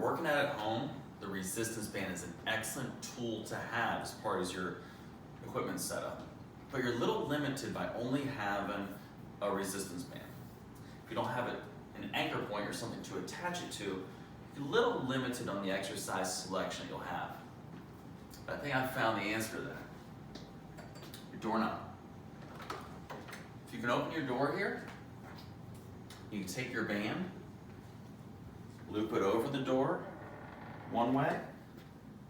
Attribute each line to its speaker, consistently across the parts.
Speaker 1: working out at home, the resistance band is an excellent tool to have as part of your equipment setup. But you're a little limited by only having a resistance band. If you don't have an anchor point or something to attach it to, you're a little limited on the exercise selection you'll have. But I think I found the answer to that. Your doorknob. If you can open your door here, you can take your band, loop it over the door one way,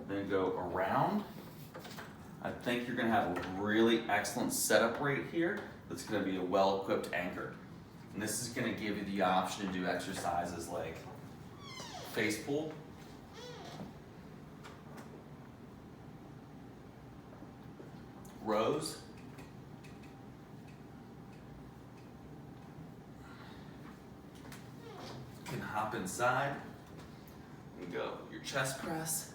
Speaker 1: then go around. I think you're gonna have a really excellent setup right here that's gonna be a well-equipped anchor. And this is gonna give you the option to do exercises like face pull, rows, you can hop inside and go your chest press,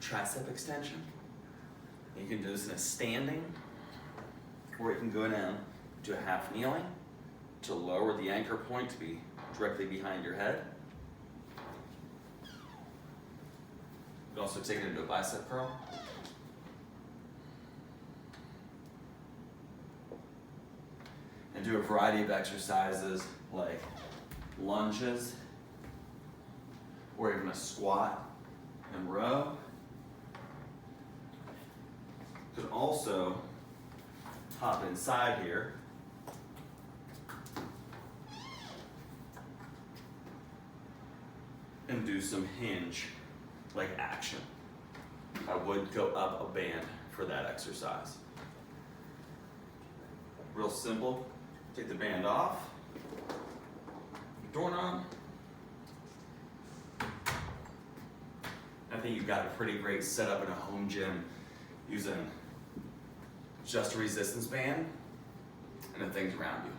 Speaker 1: tricep extension. You can do this in a standing, or you can go down to a half kneeling to lower the anchor point to be directly behind your head. You can also take it into a bicep curl. And do a variety of exercises like lunges, or even a squat and row. You could also hop inside here and do some hinge like action. I would go up a band for that exercise. Real simple. Take the band off, doorknob. I think you've got a pretty great setup in a home gym using just a resistance band and the things around you.